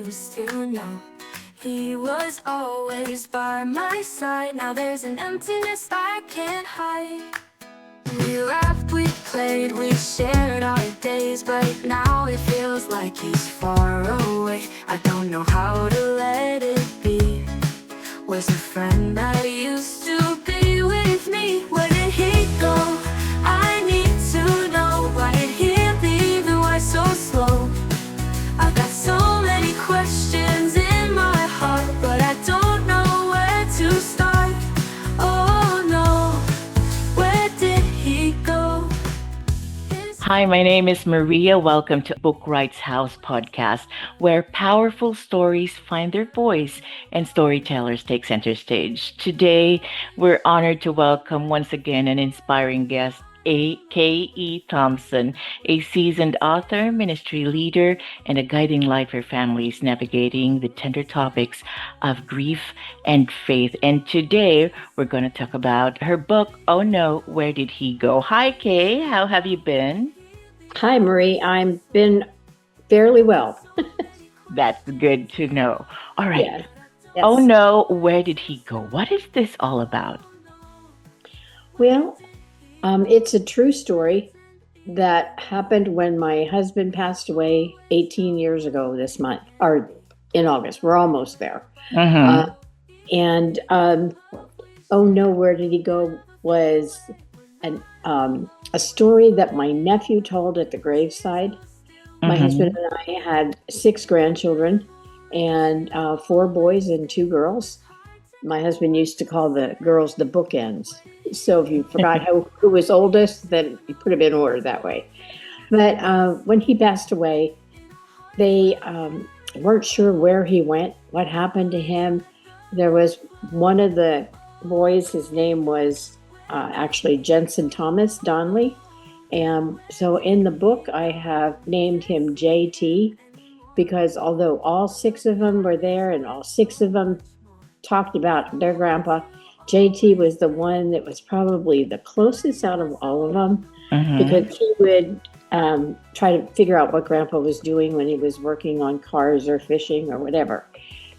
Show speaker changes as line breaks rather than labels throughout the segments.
used to know. He was always by my side. Now there's an emptiness I can't hide. We laughed, we played, we shared our days, but now it feels like he's far away. I don't know how to let it be. Was a friend that used to be with me. Where did he go? I need to know. Why did he leave and why so slow? I've got so many questions in my heart, but I don't know where to start. Oh no, where did he go?
Hi, my name is Maria. Welcome to Bookwrights House podcast, where powerful stories find their voice and storytellers take center stage. Today, we're honored to welcome once again an inspiring guest, A.K.E. Thomson, a seasoned author, ministry leader, and a guiding light for families navigating the tender topics of grief and faith. And today, we're going to talk about her book, Oh No, Where Did He Go? Hi, Kay. How have you been?
Hi, Marie. I've been fairly well.
That's good to know. All right.
Yes.
Oh
Yes.
no, where did he go? What is this all about?
Well, it's a true story that happened when my husband passed away 18 years ago this month, or in August. We're almost there.
Mm-hmm.
And Oh No, Where Did He Go was a story that my nephew told at the graveside. My husband and I had 6 grandchildren and 4 boys and 2 girls. My husband used to call the girls the bookends. So if you forgot who was oldest, then you put them in order that way. But when he passed away, they weren't sure where he went, what happened to him. There was one of the boys, his name was actually Jensen Thomas Donnelly. And so in the book, I have named him JT because although all 6 of them were there and all 6 of them talked about their grandpa, JT was the one that was probably the closest out of all of them because he would try to figure out what grandpa was doing when he was working on cars or fishing or whatever.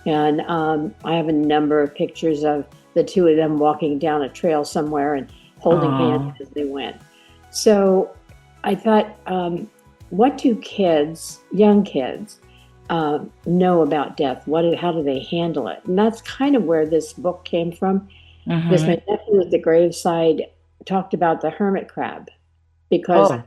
And I have a number of pictures of the 2 of them walking down a trail somewhere and holding hands as they went. So I thought, what do young kids, know about death? How do they handle it? And that's kind of where this book came from. Because my nephew at the graveside talked about the hermit crab because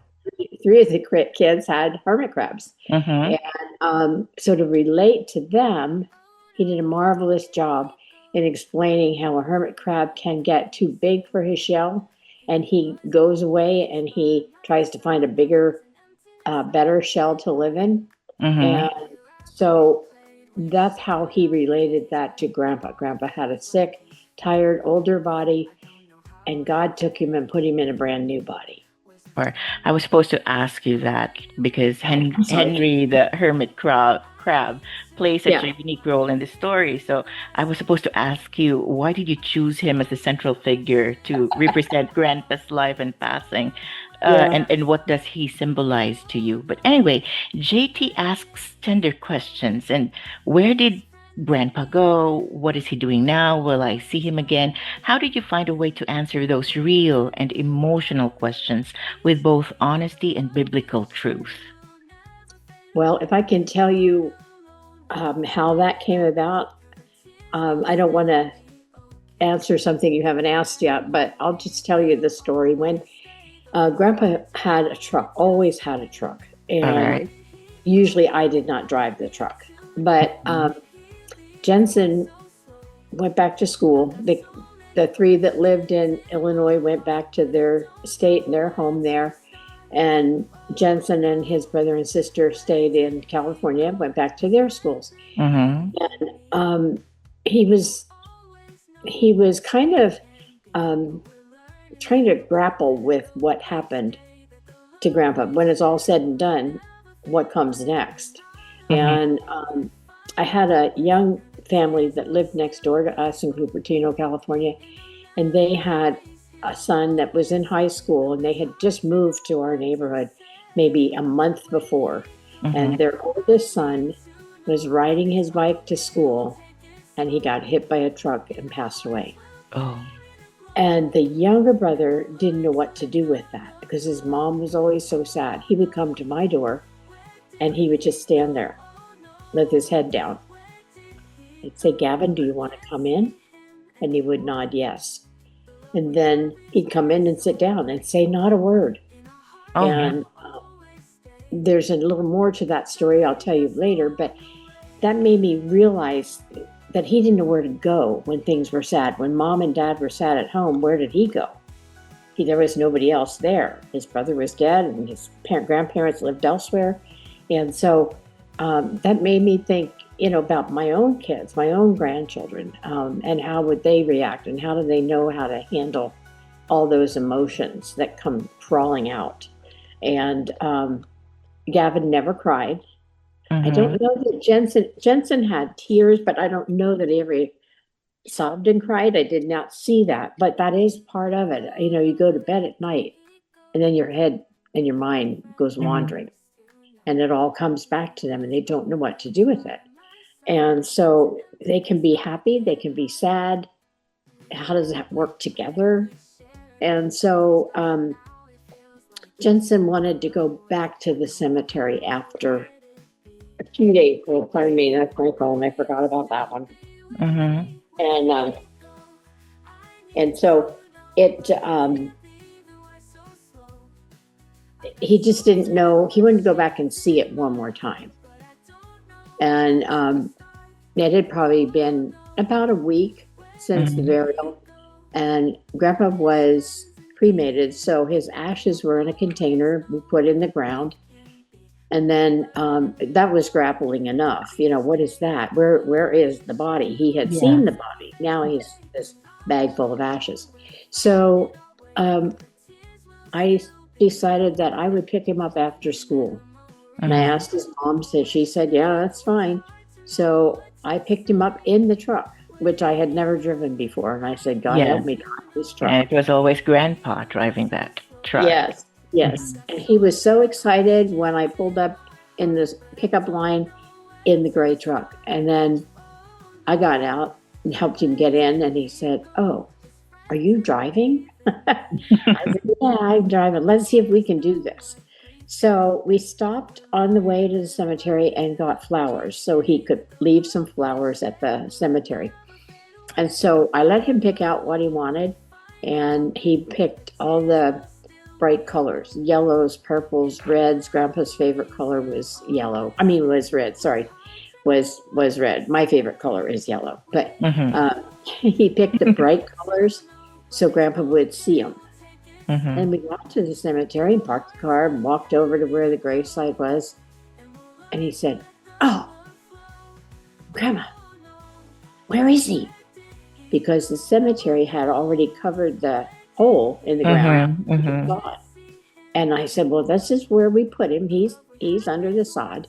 3 of the kids had hermit crabs. And so to relate to them, he did a marvelous job in explaining how a hermit crab can get too big for his shell. And he goes away and he tries to find a bigger, better shell to live in. And so that's how he related that to Grandpa. Grandpa had a sick, tired, older body, and God took him and put him in a brand new body.
Or I was supposed to ask you that because Henry, the hermit crab, plays such a unique role in the story. So I was supposed to ask you, why did you choose him as the central figure to represent Grandpa's life and passing? And what does he symbolize to you? But anyway, JT asks tender questions. And where did Grandpa go? What is he doing now? Will I see him again? How did you find a way to answer those real and emotional questions with both honesty and biblical truth?
Well, if I can tell you how that came about, I don't want to answer something you haven't asked yet, but I'll just tell you the story. When Grandpa had a truck, always had a truck, and usually I did not drive the truck. But Jensen went back to school. The 3 that lived in Illinois went back to their state and their home there. And Jensen and his brother and sister stayed in California, went back to their schools. And he was kind of trying to grapple with what happened to Grandpa. When it's all said and done, what comes next? And I had a young family that lived next door to us in Cupertino, California, and they had a son that was in high school, and they had just moved to our neighborhood maybe a month before. And their oldest son was riding his bike to school, and he got hit by a truck and passed away.
Oh.
And the younger brother didn't know what to do with that because his mom was always so sad. He would come to my door and he would just stand there with his head down. I'd say, Gavin, do you want to come in? And he would nod yes. And then he'd come in and sit down and say not a word.
Oh.
And there's a little more to that story I'll tell you later, but that made me realize that he didn't know where to go when things were sad. When mom and dad were sad at home, where did he go? There was nobody else there. His brother was dead and his grandparents lived elsewhere. And so that made me think, about my own kids, my own grandchildren, and how would they react and how do they know how to handle all those emotions that come crawling out. And Gavin never cried.
Mm-hmm.
I don't know that Jensen had tears, but I don't know that he ever sobbed and cried. I did not see that, but that is part of it. You go to bed at night and then your head and your mind goes wandering, and it all comes back to them and they don't know what to do with it. And so they can be happy, they can be sad. How does that work together? And so Jensen wanted to go back to the cemetery after a few days. Well, pardon me, that's my phone. I forgot about that one.
Mm-hmm.
And so it, he just didn't know. He wanted to go back and see it one more time. And it had probably been about a week since the burial, and Grandpa was cremated, so his ashes were in a container we put in the ground. And then that was grappling enough. What is that? Where is the body? He had seen the body. Now he's this bag full of ashes. So I decided that I would pick him up after school. And I asked his mom, she said, yeah, that's fine. So I picked him up in the truck, which I had never driven before. And I said, God help me drive this truck.
And it was always Grandpa driving that truck.
Yes. And he was so excited when I pulled up in this pickup line in the gray truck. And then I got out and helped him get in. And he said, oh, are you driving? I said, yeah, I'm driving. Let's see if we can do this. So we stopped on the way to the cemetery and got flowers so he could leave some flowers at the cemetery. And so I let him pick out what he wanted, and he picked all the bright colors, yellows, purples, reds. Grandpa's favorite color was yellow. Was red, sorry, was red. My favorite color is yellow, but he picked the bright colors so Grandpa would see them. And we got to the cemetery and parked the car and walked over to where the gravesite was. And he said, oh, Grandma, where is he? Because the cemetery had already covered the hole in the ground. And I said, well, this is where we put him. He's under the sod.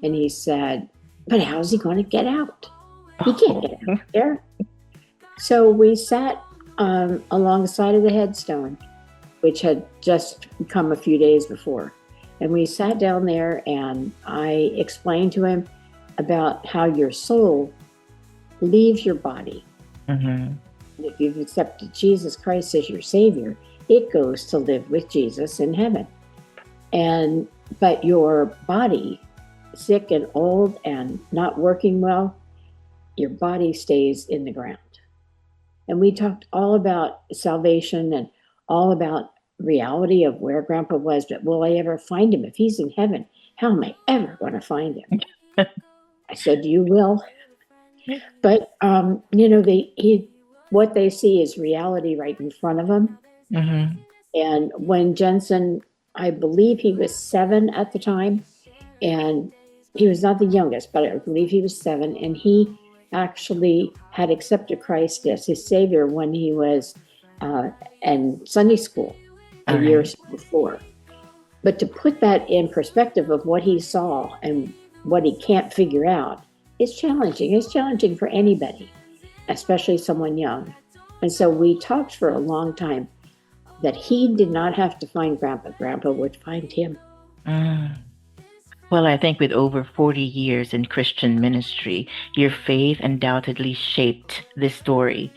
And he said, but how's he going to get out? He can't get out there. So we sat along the side of the headstone, which had just come a few days before. And we sat down there and I explained to him about how your soul leaves your body. If you've accepted Jesus Christ as your Savior, it goes to live with Jesus in heaven. But your body, sick and old and not working well, your body stays in the ground. And we talked all about salvation and all about reality of where Grandpa was, but will I ever find him? If he's in heaven, how am I ever going to find him? I said, you will. But, what they see is reality right in front of them. And when Jensen, I believe he was 7 at the time, and he was not the youngest, but I believe he was 7, and he actually had accepted Christ as his Savior when he was in Sunday school a year before. But to put that in perspective of what he saw and what he can't figure out is challenging. It's challenging for anybody, especially someone young. And so we talked for a long time that he did not have to find Grandpa. Grandpa would find him.
Well, I think with over 40 years in Christian ministry, your faith undoubtedly shaped this story.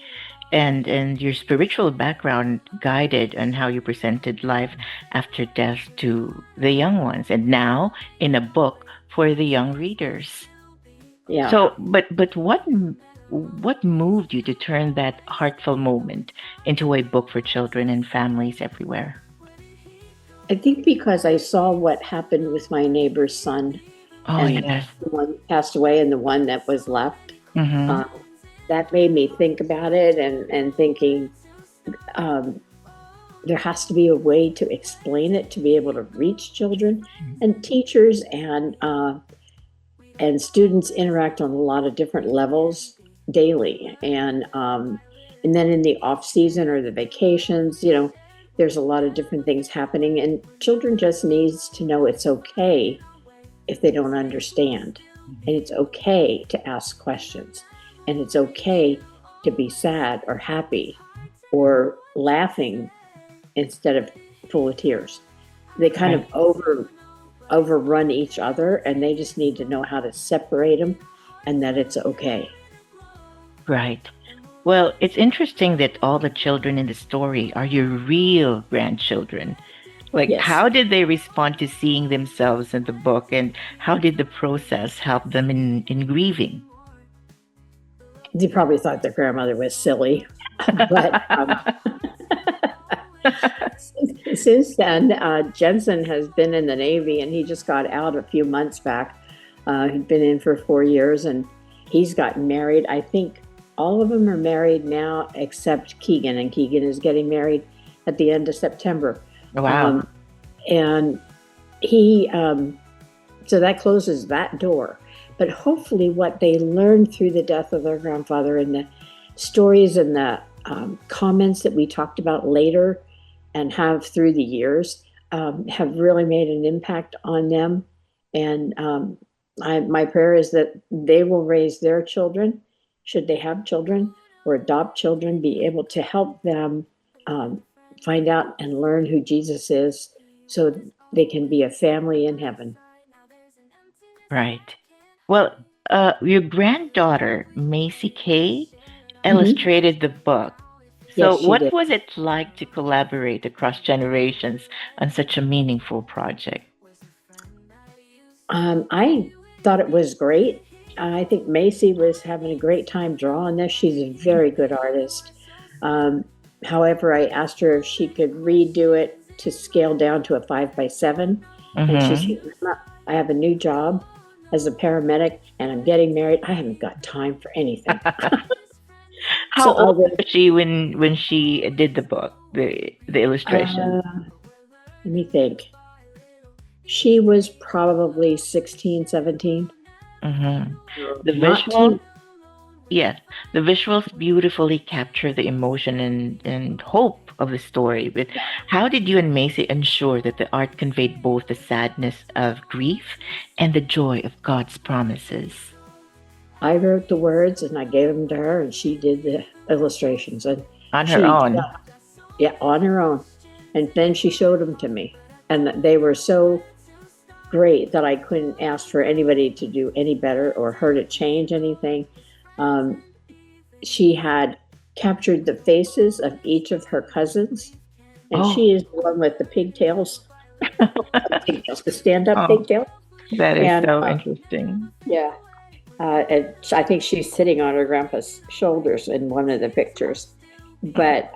And your spiritual background guided on how you presented life after death to the young ones, and now in a book for the young readers.
Yeah.
So, but what moved you to turn that heartful moment into a book for children and families everywhere?
I think because I saw what happened with my neighbor's son,
Oh
and
yes.
the one passed away and the one that was left.
Mm-hmm.
Uh, that made me think about it, and thinking, um, there has to be a way to explain it to be able to reach children, and teachers and students interact on a lot of different levels daily, and then in the off season or the vacations, there's a lot of different things happening, and children just needs to know it's okay if they don't understand, and it's okay to ask questions, and it's okay to be sad or happy or laughing instead of full of tears. They kind of
Right.
overrun each other, and they just need to know how to separate them, and that it's okay.
Right. Well, it's interesting that all the children in the story are your real grandchildren. Like,
Yes,
how did they respond to seeing themselves in the book, and how did the process help them in grieving?
they probably thought their grandmother was silly, but since then, Jensen has been in the Navy, and he just got out a few months back. He'd been in for 4 years, and he's gotten married. I think all of them are married now except Keegan, and Keegan is getting married at the end of September.
Wow.
Um, and he, so that closes that door. But hopefully, what they learned through the death of their grandfather, and the stories and the comments that we talked about later and have through the years, have really made an impact on them. And my prayer is that they will raise their children, should they have children, or adopt children, be able to help them um, find out and learn who Jesus is, so they can be a family in heaven.
Right. Well, your granddaughter, Macy Kay,
Hmm.
illustrated the book.
Yes,
So,
she
what
did.
was it like to collaborate across generations on such a meaningful project?
I thought it was great. I think Macy was having a great time drawing this. She's a very good artist. Um, However, I asked her if she could redo it to scale down to a 5 by 7. And she
Mm-hmm.
said, "Mama, I have a new job as a paramedic, and I'm getting married. I haven't got time for anything."
How
So
old
I'll go,
was she when she did the book, the illustration?
let me think. She was probably 16, 17.
Mm-hmm.
So
The
not
visual,
too.
yes, the visuals beautifully capture the emotion and hope of the story. But
Yeah.
how did you and Macy ensure that the art conveyed both the sadness of grief and the joy of God's promises?
I wrote the words and I gave them to her, and she did the illustrations. And
On her
she,
own.
yeah, on her own. And then she showed them to me. And they were so great that I couldn't ask for anybody to do any better or her to change anything. Um, she had captured the faces of each of her cousins, and
Oh,
she is the one with the pigtails, the stand up
oh,
pigtail.
that is
And
so interesting.
yeah, and I think she's sitting on her grandpa's shoulders in one of the pictures. But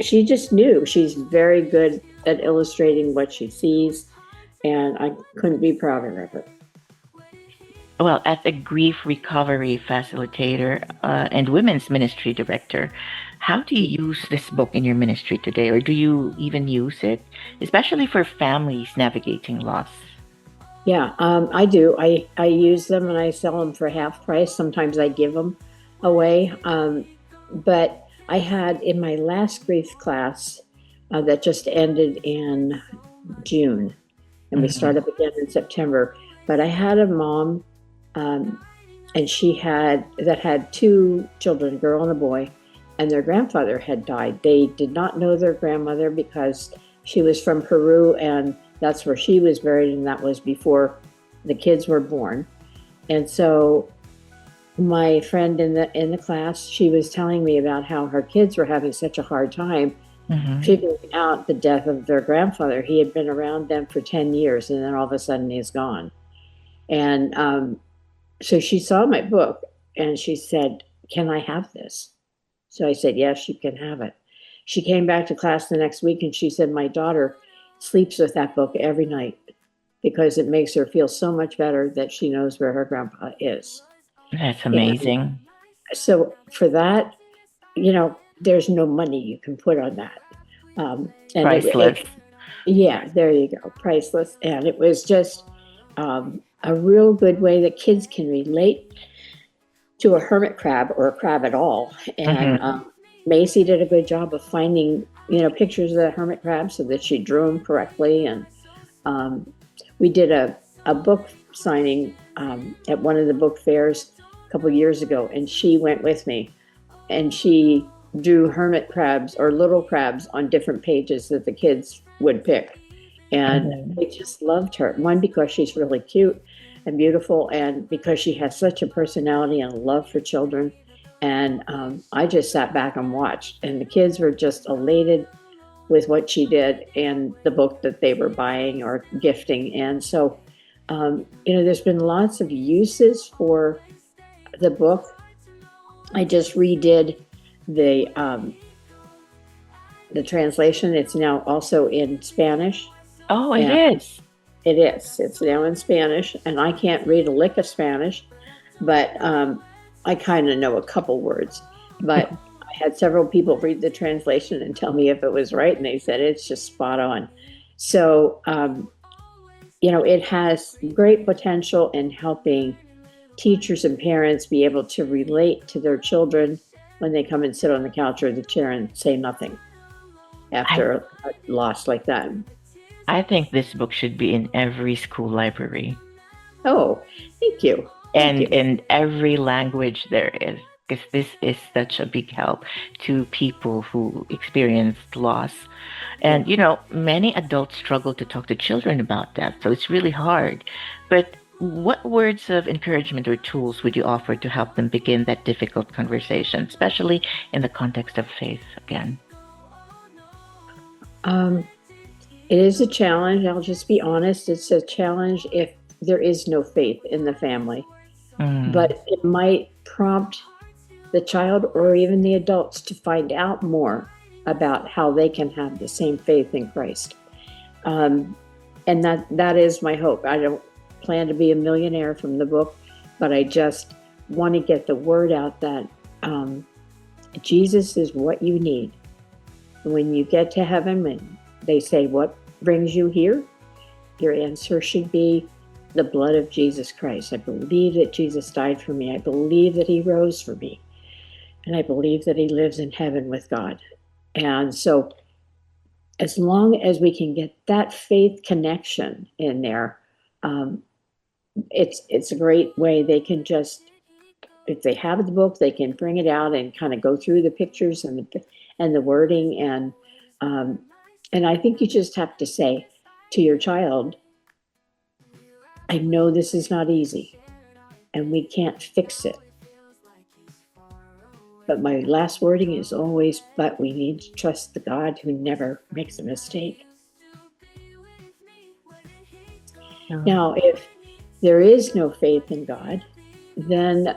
she just knew, she's very good at illustrating what she sees, and I couldn't be prouder of her.
Well, as a grief recovery facilitator and women's ministry director, how do you use this book in your ministry today, or do you even use it, especially for families navigating loss?
Yeah, I do. I use them and I sell them for half price. Sometimes I give them away. But I had in my last grief class that just ended in June, and we start
Hmm.
up again in September. But I had a mom, um, and she had two children, a girl and a boy, and their grandfather had died. They did not know their grandmother because she was from Peru, and that's where she was buried, and that was before the kids were born. And so my friend in the class, she was telling me about how her kids were having such a hard time figuring out the death of their grandfather. He had been around them for 10 years, and then all of a sudden he's gone. And so she saw my book, and she said, "Can I have this?" So I said, "Yes, you can have it." She came back to class the next week, and she said, "My daughter sleeps with that book every night because it makes her feel so much better that she knows where her grandpa is."
That's
And
amazing.
so for that, there's no money you can put on that. And
Priceless.
yeah, there you go, priceless. And it was just a real good way that kids can relate to a hermit crab or a crab at all. And Macy did a good job of finding, pictures of the hermit crab so that she drew them correctly. And we did a book signing at one of the book fairs a couple years ago, and she went with me, and she drew hermit crabs or little crabs on different pages that the kids would pick. And they just loved her. One, because she's really cute and beautiful, and because she has such a personality and love for children. And I just sat back and watched, and the kids were just elated with what she did and the book that they were buying or gifting. And so, there's been lots of uses for the book. I just redid the translation. It's now also in Spanish.
Oh, it is.
It is. It's now in Spanish, and I can't read a lick of Spanish, but I kind of know a couple words. But I had several people read the translation and tell me if it was right, and they said it's just spot on. So, it has great potential in helping teachers and parents be able to relate to their children when they come and sit on the couch or the chair and say nothing after a loss like that.
I think this book should be in every school library.
Oh, thank you.
And in every language there is, because this is such a big help to people who experienced loss. And, many adults struggle to talk to children about that, so it's really hard. But what words of encouragement or tools would you offer to help them begin that difficult conversation, especially in the context of faith again?
It is a challenge. I'll just be honest. It's a challenge if there is no faith in the family. But it might prompt the child or even the adults to find out more about how they can have the same faith in Christ. And that is my hope. I don't plan to be a millionaire from the book, but I just want to get the word out that Jesus is what you need. When you get to heaven and they say, "What brings you here?" your answer should be the blood of Jesus Christ. I believe that Jesus died for me. I believe that he rose for me. And I believe that he lives in heaven with God. And so as long as we can get that faith connection in there, it's a great way. They can just, if they have the book, they can bring it out and kind of go through the pictures and the wording. And I think you just have to say to your child, "I know this is not easy and we can't fix it. But my last wording is always, but we need to trust the God who never makes a mistake." Now, if there is no faith in God, then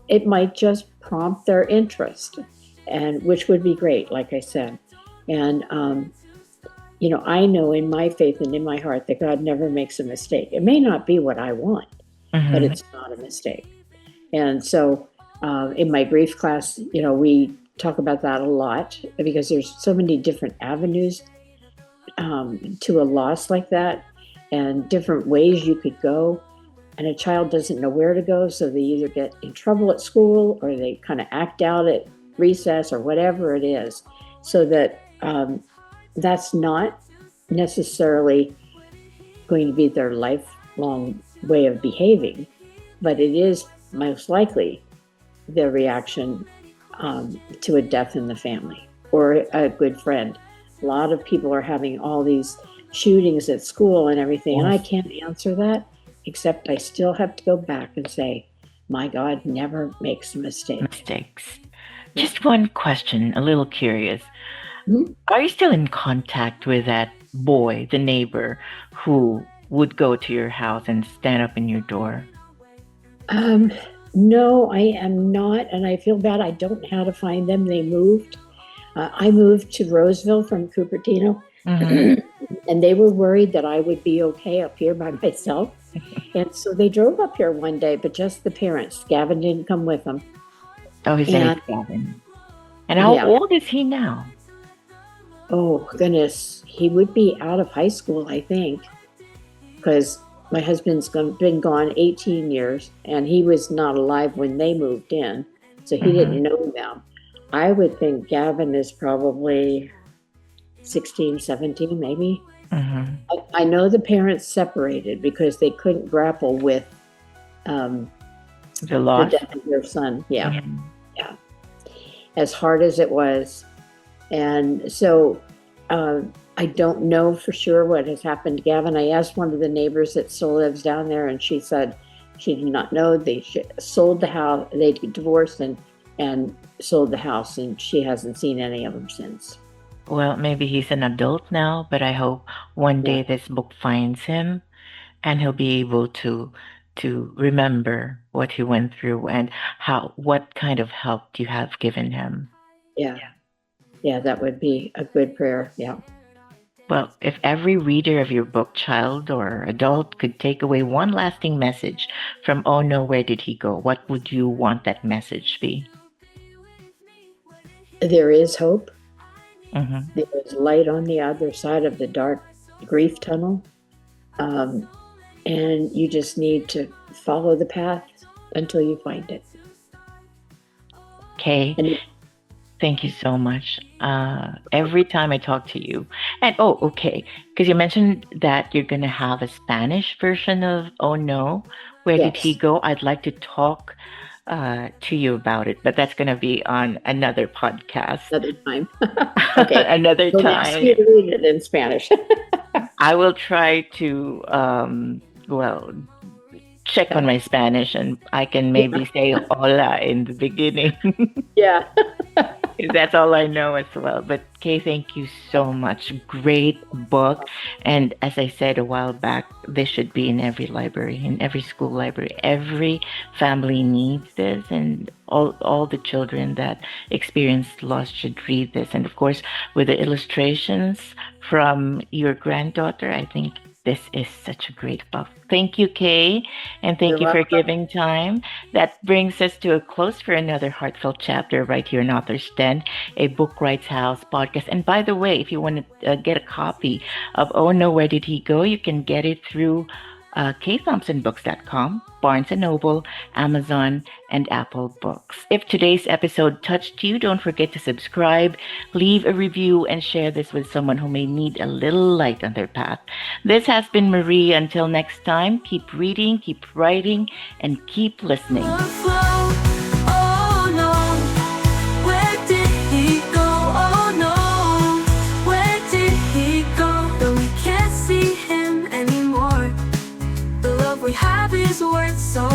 it might just prompt their interest, and which would be great, like I said. And I know in my faith and in my heart that God never makes a mistake. It may not be what I want, but it's not a mistake. And so in my grief class, we talk about that a lot because there's so many different avenues to a loss like that and different ways you could go. And a child doesn't know where to go, so they either get in trouble at school or they kind of act out at recess or whatever it is, so that that's not necessarily going to be their lifelong way of behaving, but it is most likely their reaction to a death in the family or a good friend. A lot of people are having all these shootings at school and everything, and I can't answer that except I still have to go back and say, my God never makes a mistake.
Mistakes. Just one question, a little curious.
Mhm.
Are you still in contact with that boy, the neighbor, who would go to your house and stand up in your door?
No, I am not, and I feel bad. I don't know how to find them. They moved. I moved to Roseville from Cupertino,
Mm-hmm.
and they were worried that I would be okay up here by myself. And so they drove up here one day, but just the parents. Gavin didn't come with them.
Oh, his name is
And
Gavin. And how
yeah,
old is he now?
oh goodness, he would be out of high school, I think, because my husband's been gone 18 years, and he was not alive when they moved in, so he
Mm-hmm.
didn't know them. I would think Gavin is probably 16, 17, maybe.
Mm-hmm.
I know the parents separated because they couldn't grapple with um,
The
the
loss?
death of their son. Yeah,
Mhm.
yeah. As hard as it was. And so I don't know for sure what has happened to Gavin. I asked one of the neighbors that still lives down there, and she said she did not know. They sold the house, they divorced and sold the house, and she hasn't seen any of them since.
Well, maybe he's an adult now, but I hope one
Yeah,
day this book finds him and he'll be able to remember what he went through and what kind of help you have given him.
yeah, yeah. That would be a good prayer. Yeah.
Well, if every reader of your book, child or adult, could take away one lasting message from Oh No, Where Did He Go? What would you want that message be?
There is hope.
Mm-hmm.
There is light on the other side of the dark grief tunnel. Um, and you just need to follow the path until you find it.
Okay.
And
Thank you so much. Every time I talk to you, and oh, okay, because you mentioned that you're gonna have a Spanish version of Oh No, Where Did He
yes,
Go? I'd like to talk to you about it, but that's gonna be on another podcast,
another time. Okay.
another
You'll ask
time.
me to read it in Spanish.
I will try to, well, check on my Spanish, and I can maybe say hola in the beginning.
Yeah.
'Cause that's all I know as well. But Kay, thank you so much. Great book. And as I said a while back, this should be in every library, in every school library. Every family needs this, and all the children that experienced loss should read this. And of course, with the illustrations from your granddaughter, I think this is such a great book. Thank you, Kay, and thank
You're
you for
welcome.
giving time. That brings us to a close for another heartfelt chapter right here in Author's Den, a Bookwrights House podcast. And by the way, if you want to get a copy of Oh No, Where Did He Go? You can get it through kthomsonbooks.com, Barnes & Noble, Amazon, and Apple Books. If today's episode touched you, don't forget to subscribe, leave a review, and share this with someone who may need a little light on their path. This has been Marie. Until next time, keep reading, keep writing, and keep listening.
Oh no, where did he go? Oh no, where did he go? Though we can't see him anymore, the love we have is worth so